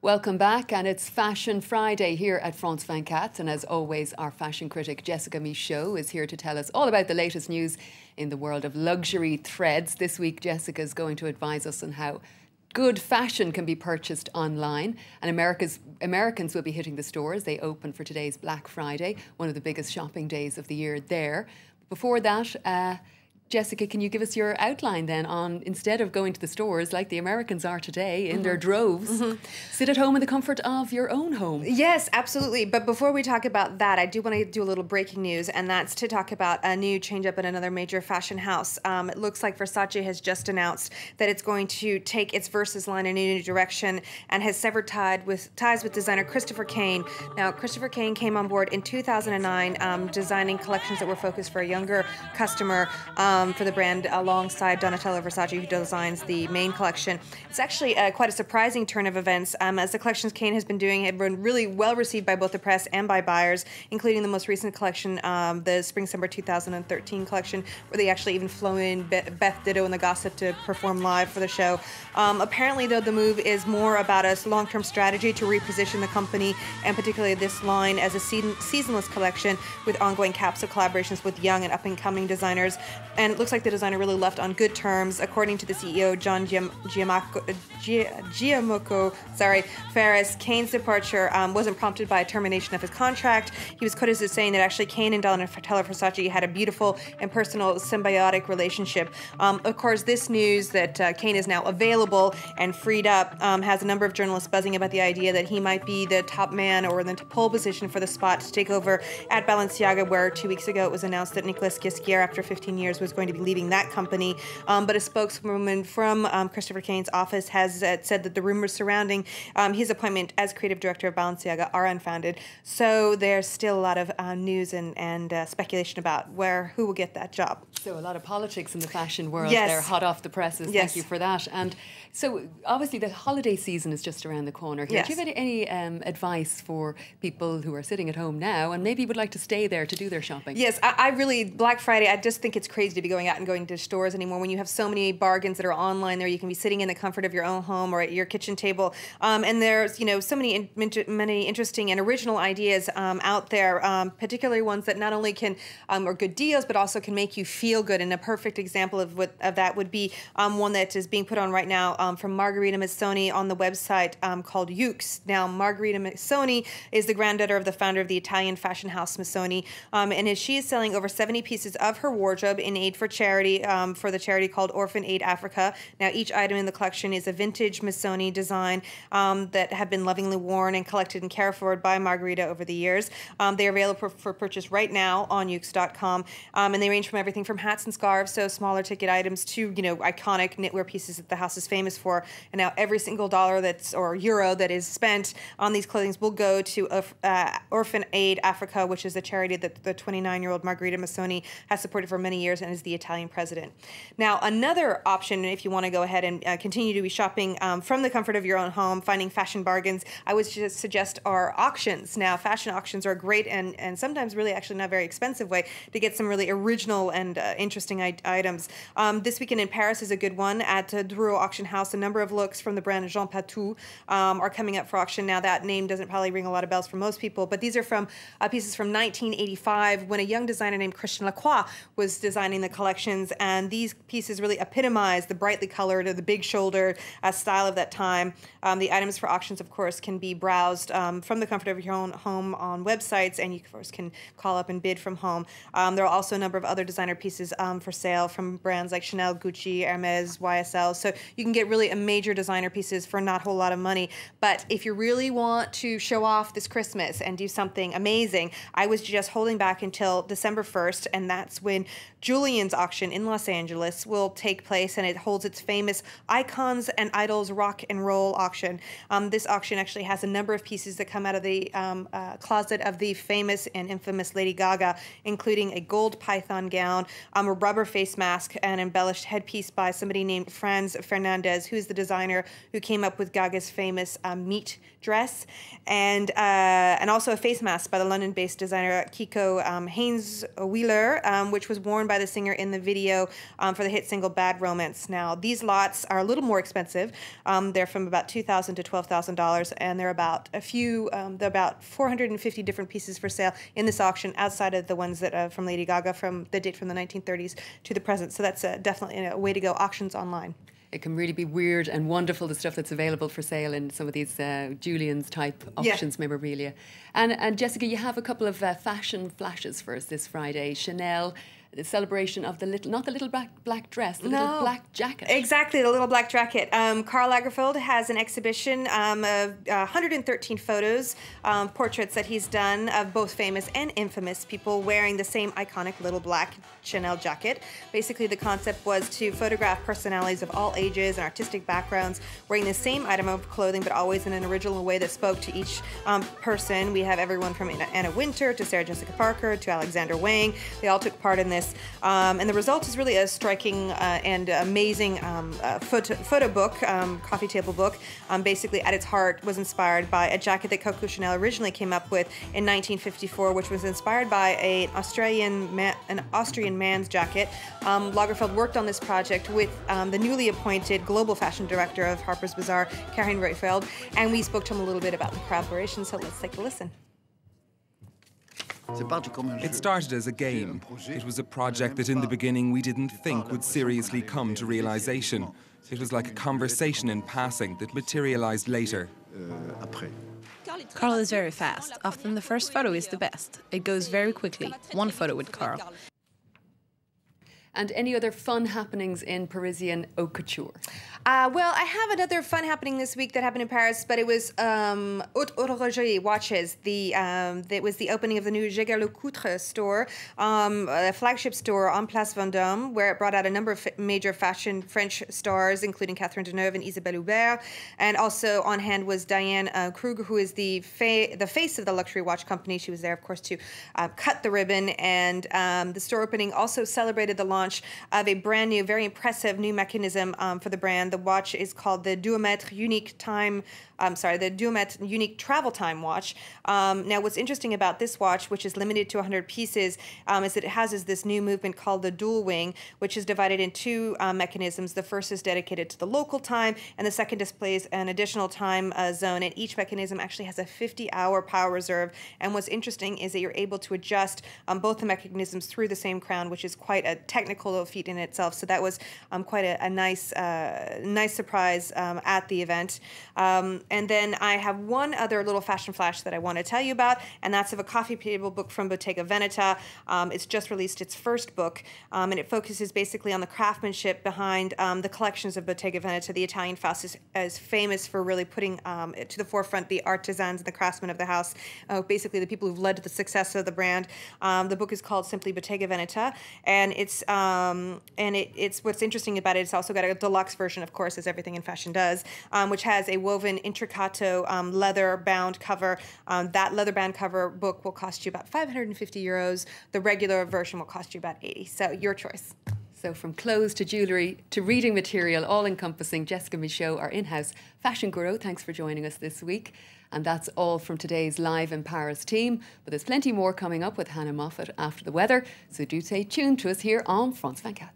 Welcome back, and it's Fashion Friday here at France 24, and as always our fashion critic Jessica Michaud is here to tell us all about the latest news in the world of luxury threads. This week Jessica is going to advise us on how good fashion can be purchased online, and Americans will be hitting the stores. They open for today's Black Friday, one of the biggest shopping days of the year there. Before that, Jessica, can you give us your outline then on, instead of going to the stores like the Americans are today in their droves, sit at home in the comfort of your own home? Yes, absolutely. But before we talk about that, I do want to do a little breaking news, and that's to talk about a new change up at another major fashion house. It looks like Versace has just announced that it's going to take its Versus line in a new direction and has severed ties with designer Christopher Kane. Now, Christopher Kane came on board in 2009, designing collections that were focused for a younger customer, for the brand alongside Donatella Versace, who designs the main collection. It's actually quite a surprising turn of events, as the collections Kane has been doing have been really well received by both the press and by buyers, including the most recent collection, the Spring-Summer 2013 collection, where they actually even flew in Beth Ditto and the Gossip to perform live for the show. Apparently, though, the move is more about a long-term strategy to reposition the company, and particularly this line, as a seasonless collection with ongoing capsule collaborations with young and up-and-coming designers. And it looks like the designer really left on good terms. According to the CEO, John Giamocco Ferris, Kane's departure wasn't prompted by a termination of his contract. He was quoted as saying that actually Kane and Donatella Versace had a beautiful and personal symbiotic relationship. Of course, this news that Kane is now available and freed up has a number of journalists buzzing about the idea that he might be the top man or in the pole position for the spot to take over at Balenciaga, where 2 weeks ago it was announced that Nicolas Ghesquière, after 15 years, was going to be leaving that company. But a spokeswoman from Christopher Kane's office has said that the rumors surrounding his appointment as creative director of Balenciaga are unfounded. So there's still a lot of news and speculation about who will get that job. So a lot of politics in the fashion world. Yes. They're hot off the presses. Yes. Thank you for that. And so obviously the holiday season is just around the corner here. Yes. Do you have any advice for people who are sitting at home now and maybe would like to stay there to do their shopping? Yes, I really, Black Friday, I just think it's crazy to be going out and going to stores anymore when you have so many bargains that are online there. You can be sitting in the comfort of your own home or at your kitchen table. And there's, so many interesting and original ideas out there, particularly ones that not only can, are good deals, but also can make you feel good. And a perfect example of that would be one that is being put on right now from Margherita Missoni on the website called Yux. Now, Margherita Missoni is the granddaughter of the founder of the Italian fashion house Missoni, and she is selling over 70 pieces of her wardrobe in aid for charity, for the charity called Orphan Aid Africa. Now, each item in the collection is a vintage Missoni design that have been lovingly worn and collected and cared for by Margherita over the years. They are available for purchase right now on Yux.com, and they range from everything from hats and scarves, so smaller ticket items, to iconic knitwear pieces that the house is famous for. And now every single dollar or euro that is spent on these clothing will go to Orphan Aid Africa, which is a charity that the 29-year-old Margherita Missoni has supported for many years and is the Italian president. Now, another option, if you want to go ahead and continue to be shopping from the comfort of your own home, finding fashion bargains, I would just suggest our auctions. Now, fashion auctions are a great and sometimes really actually not very expensive way to get some really original and interesting items. This weekend in Paris is a good one. At Drouot Auction House, a number of looks from the brand Jean Patou are coming up for auction. Now, that name doesn't probably ring a lot of bells for most people, but these are from pieces from 1985, when a young designer named Christian Lacroix was designing the collections, and these pieces really epitomize the brightly colored or the big shoulder style of that time. The items for auctions, of course, can be browsed from the comfort of your own home on websites, and you, of course, can call up and bid from home. There are also a number of other designer pieces for sale from brands like Chanel, Gucci, Hermes, YSL. So you can get really major designer pieces for not a whole lot of money. But if you really want to show off this Christmas and do something amazing, I was just holding back until December 1st, and that's when Julian's auction in Los Angeles will take place, and it holds its famous Icons and Idols Rock and Roll auction. This auction actually has a number of pieces that come out of the closet of the famous and infamous Lady Gaga, including a gold python gown, a rubber face mask, and embellished headpiece by somebody named Franz Fernandez, who's the designer who came up with Gaga's famous meat dress, and also a face mask by the London-based designer Kiko Haynes Wheeler, which was worn by the singer singer in the video for the hit single Bad Romance. Now, these lots are a little more expensive. They're from about $2,000 to $12,000, and they're about they're about 450 different pieces for sale in this auction, outside of the ones that from Lady Gaga from the date from the 1930s to the present. So that's definitely a way to go. Auctions online. It can really be weird and wonderful, the stuff that's available for sale in some of these Julian's type auctions, memorabilia. And Jessica, you have a couple of fashion flashes for us this Friday. Chanel, the celebration of the little, not the little black dress, the little black jacket. Exactly, the little black jacket. Karl Lagerfeld has an exhibition of 113 photos, portraits that he's done of both famous and infamous people wearing the same iconic little black Chanel jacket. Basically, the concept was to photograph personalities of all ages and artistic backgrounds wearing the same item of clothing, but always in an original way that spoke to each person. We have everyone from Anna Wintour to Sarah Jessica Parker to Alexander Wang. They all took part in this. And the result is really a striking and amazing photo book, coffee table book. Basically, at its heart, was inspired by a jacket that Coco Chanel originally came up with in 1954, which was inspired by an Austrian man's jacket. Lagerfeld worked on this project with the newly appointed global fashion director of Harper's Bazaar, Karin Reufeld, and we spoke to him a little bit about the collaboration. So let's take a listen. It started as a game. It was a project that in the beginning we didn't think would seriously come to realization. It was like a conversation in passing that materialized later. Karl is very fast. Often the first photo is the best. It goes very quickly. One photo with Karl. And any other fun happenings in Parisian haute couture? Well, I have another fun happening this week that happened in Paris, but it was Haute Horlogerie watches. It was the opening of the new Jaeger-LeCoultre store, a flagship store on Place Vendôme, where it brought out a number of major fashion French stars, including Catherine Deneuve and Isabelle Hubert. And also on hand was Diane Kruger, who is the face of the luxury watch company. She was there, of course, to cut the ribbon. And the store opening also celebrated the launch of a brand new, very impressive new mechanism for the brand. The watch is called the Duomètre Unique Travel Time watch. Now, what's interesting about this watch, which is limited to 100 pieces, is that it has this new movement called the dual wing, which is divided in two mechanisms. The first is dedicated to the local time, and the second displays an additional time zone. And each mechanism actually has a 50-hour power reserve. And what's interesting is that you're able to adjust both the mechanisms through the same crown, which is quite a technical feat in itself. So that was quite a nice surprise at the event. And then I have one other little fashion flash that I want to tell you about, and that's of a coffee table book from Bottega Veneta. It's just released its first book, and it focuses basically on the craftsmanship behind the collections of Bottega Veneta. The Italian house is famous for really putting to the forefront the artisans and the craftsmen of the house, basically the people who've led to the success of the brand. The book is called simply Bottega Veneta, and it's what's interesting about it. It's also got a deluxe version, of course, as everything in fashion does, which has a woven intricato leather-bound cover. That leather-bound cover book will cost you about €550. The regular version will cost you about $80. So your choice. So from clothes to jewellery to reading material, all-encompassing, Jessica Michaud, our in-house fashion guru. Thanks for joining us this week. And that's all from today's Live in Paris team. But there's plenty more coming up with Hannah Moffat after the weather. So do stay tuned to us here on France 24.